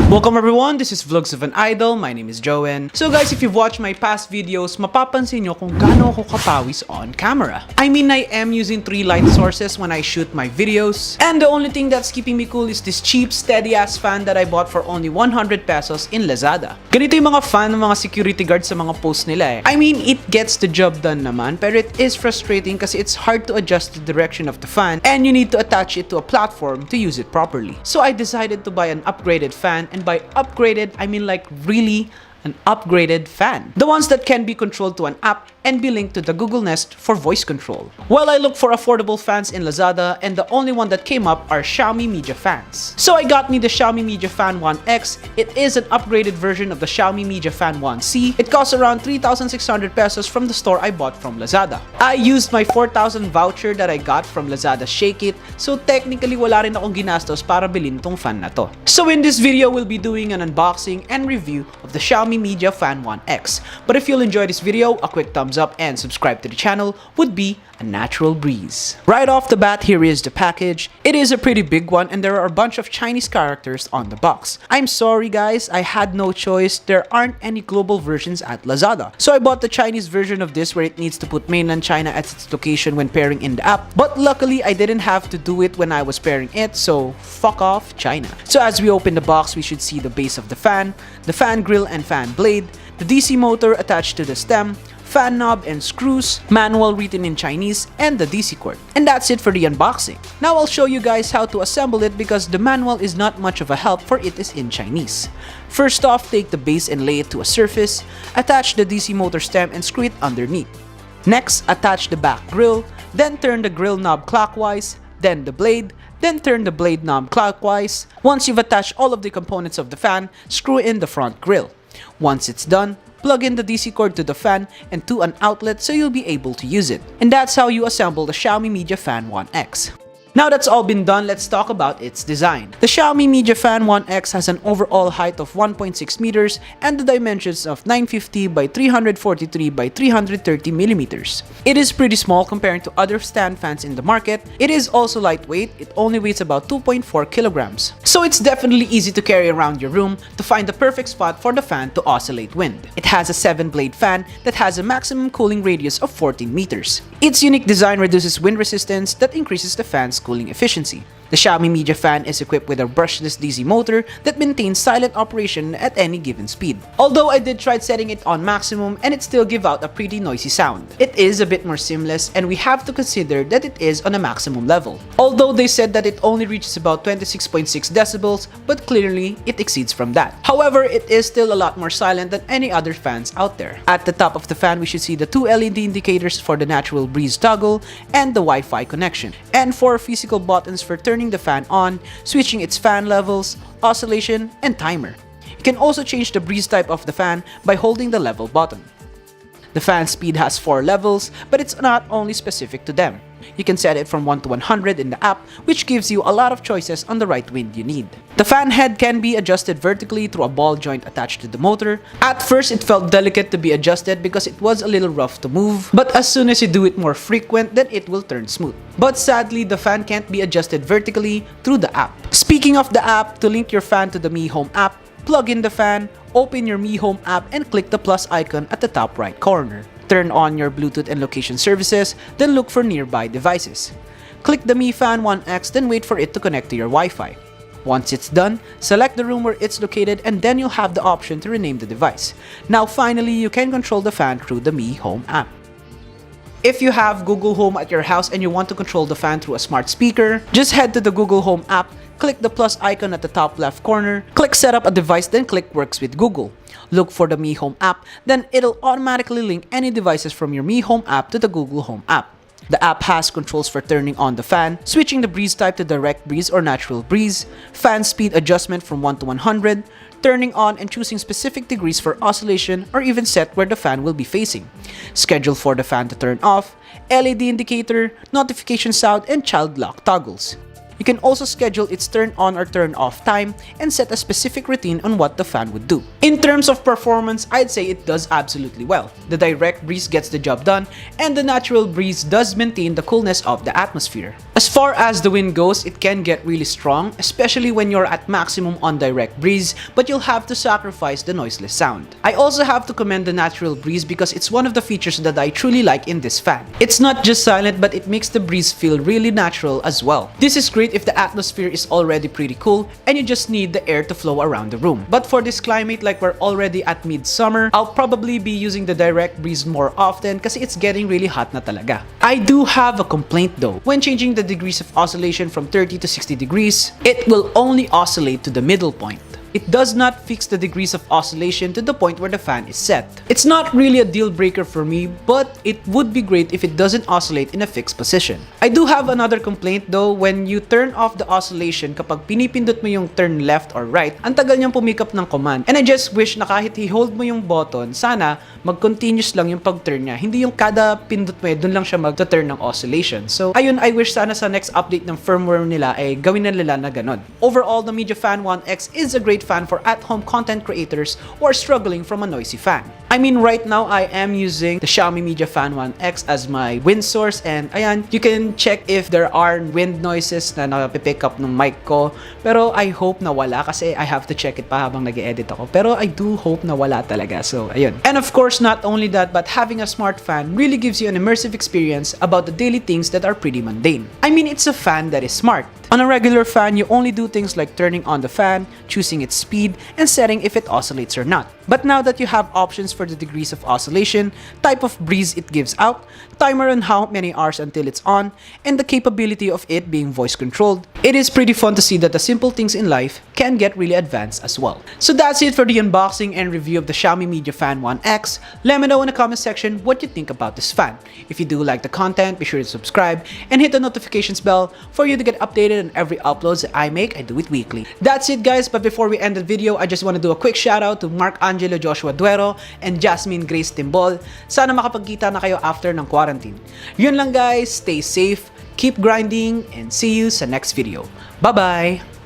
Welcome everyone, this is Vlogs of an Idol. My name is Joen. So guys, if you've watched my past videos, mapapansin nyo kung gaano ako kapawis on camera. I mean, I am using 3 light sources when I shoot my videos. And the only thing that's keeping me cool is this cheap, steady-ass fan that I bought for only 100 pesos in Lazada. Ganito yung mga fan ng mga security guards sa mga posts nila eh. I mean, it gets the job done naman, pero it is frustrating kasi it's hard to adjust the direction of the fan and you need to attach it to a platform to use it properly. So I decided to buy an upgraded fan. And by upgraded, I mean like really an upgraded fan. The ones that can be controlled to an app and be linked to the Google Nest for voice control. Well, I looked for affordable fans in Lazada and the only one that came up are Xiaomi Mijia Fans. So I got me the Xiaomi Mijia Fan 1X. It is an upgraded version of the Xiaomi Mijia Fan 1C. It costs around 3,600 pesos from the store I bought from Lazada. I used my 4,000 voucher that I got from Lazada Shake It, so technically wala rin akong ginastos para bilhin tong fan na to. So in this video, we'll be doing an unboxing and review of the Xiaomi Mijia Fan 1X. But if you'll enjoy this video, a quick thumbs up and subscribe to the channel would be a natural breeze. Right off the bat, here is the package. It is a pretty big one and there are a bunch of Chinese characters on the box. I'm sorry guys, I had no choice. There aren't any global versions at Lazada. So I bought the Chinese version of this where it needs to put mainland China as its location when pairing in the app. But luckily, I didn't have to do it when I was pairing it, so fuck off China. So as we open the box, we should see the base of the fan grill and fan blade, the DC motor attached to the stem, fan knob and screws, manual written in Chinese, and the DC cord. And that's it for the unboxing. Now I'll show you guys how to assemble it because the manual is not much of a help for it is in Chinese. First off, take the base and lay it to a surface, attach the DC motor stem and screw it underneath. Next, attach the back grill, then turn the grill knob clockwise, then the blade, then turn the blade knob clockwise. Once you've attached all of the components of the fan, screw in the front grill. Once it's done, plug in the DC cord to the fan and to an outlet so you'll be able to use it. And that's how you assemble the Xiaomi Mijia Fan 1X. Now that's all been done, let's talk about its design. The Xiaomi Mijia Fan 1X has an overall height of 1.6 meters and the dimensions of 950 by 343 by 330 millimeters. It is pretty small compared to other stand fans in the market. It is also lightweight, it only weighs about 2.4 kilograms. So it's definitely easy to carry around your room to find the perfect spot for the fan to oscillate wind. It has a 7-blade fan that has a maximum cooling radius of 14 meters. Its unique design reduces wind resistance that increases the fan's cooling efficiency. The Xiaomi Mijia Fan is equipped with a brushless DC motor that maintains silent operation at any given speed. Although I did try setting it on maximum and it still gives out a pretty noisy sound. It is a bit more seamless and we have to consider that it is on a maximum level. Although they said that it only reaches about 26.6 decibels, but clearly it exceeds from that. However, it is still a lot more silent than any other fans out there. At the top of the fan, we should see the 2 LED indicators for the natural breeze toggle and the Wi-Fi connection, and 4 physical buttons for turning the fan on, switching its fan levels, oscillation, and timer. You can also change the breeze type of the fan by holding the level button. The fan speed has 4 levels, but it's not only specific to them. You can set it from 1 to 100 in the app, which gives you a lot of choices on the right wind you need. The fan head can be adjusted vertically through a ball joint attached to the motor. At first, it felt delicate to be adjusted because it was a little rough to move, but as soon as you do it more frequent, then it will turn smooth. But sadly, the fan can't be adjusted vertically through the app. Speaking of the app, to link your fan to the Mi Home app, plug in the fan, open your Mi Home app and click the plus icon at the top right corner. Turn on your Bluetooth and location services, then look for nearby devices. Click the Mi Fan 1X, then wait for it to connect to your Wi-Fi. Once it's done, select the room where it's located and then you'll have the option to rename the device. Now finally, you can control the fan through the Mi Home app. If you have Google Home at your house and you want to control the fan through a smart speaker, just head to the Google Home app, click the plus icon at the top left corner, click set up a device, then click Works with Google. Look for the Mi Home app, then it'll automatically link any devices from your Mi Home app to the Google Home app. The app has controls for turning on the fan, switching the breeze type to direct breeze or natural breeze, fan speed adjustment from 1 to 100, turning on and choosing specific degrees for oscillation or even set where the fan will be facing, schedule for the fan to turn off, LED indicator, notification sound, and child lock toggles. You can also schedule its turn on or turn off time and set a specific routine on what the fan would do. In terms of performance, I'd say it does absolutely well. The direct breeze gets the job done, and the natural breeze does maintain the coolness of the atmosphere. As far as the wind goes, it can get really strong, especially when you're at maximum on direct breeze, but you'll have to sacrifice the noiseless sound. I also have to commend the natural breeze because it's one of the features that I truly like in this fan. It's not just silent, but it makes the breeze feel really natural as well. This is great if the atmosphere is already pretty cool and you just need the air to flow around the room. But for this climate, like we're already at midsummer, I'll probably be using the direct breeze more often kasi it's getting really hot na talaga. I do have a complaint though. When changing the degrees of oscillation from 30 to 60 degrees, it will only oscillate to the middle point. It does not fix the degrees of oscillation to the point where the fan is set. It's not really a deal breaker for me, but it would be great if it doesn't oscillate in a fixed position. I do have another complaint though. When you turn off the oscillation, kapag pinipindot mo yung turn left or right, ang tagal niyang pumikap ng command. And I just wish na kahit i-hold mo yung button, sana mag-continuous lang yung pag-turn niya. Hindi yung kada pindot mo dun lang siya mag-turn ng oscillation. So ayun, I wish sana sa next update ng firmware nila ay gawin na nila na ganun. Overall, the Mijia Fan 1X is a great fan for at-home content creators who are struggling from a noisy fan. I mean, right now I am using the Xiaomi Mijia Fan 1X as my wind source, and ayan, you can check if there are wind noises na napipick up ng mic ko, pero I hope na wala kasi I have to check it pa habang nag-edit ako, pero I do hope na wala talaga. So ayun. And of course, not only that, but having a smart fan really gives you an immersive experience about the daily things that are pretty mundane. I mean, it's a fan that is smart. On a regular fan, you only do things like turning on the fan, choosing its speed, and setting if it oscillates or not. But now that you have options for the degrees of oscillation, type of breeze it gives out, timer on how many hours until it's on, and the capability of it being voice controlled, it is pretty fun to see that the simple things in life can get really advanced as well. So that's it for the unboxing and review of the Xiaomi Mijia Fan 1X. Let me know in the comment section what you think about this fan. If you do like the content, be sure to subscribe and hit the notifications bell for you to get updated on every upload that I make. I do it weekly. That's it guys, but before we end the video, I just want to do a quick shout out to Mark Angelo Joshua Duero and Jasmine Grace Timbol. Sana makapagkita na kayo after ng quarantine. Yun lang guys, stay safe, keep grinding, and see you sa next video. Bye-bye!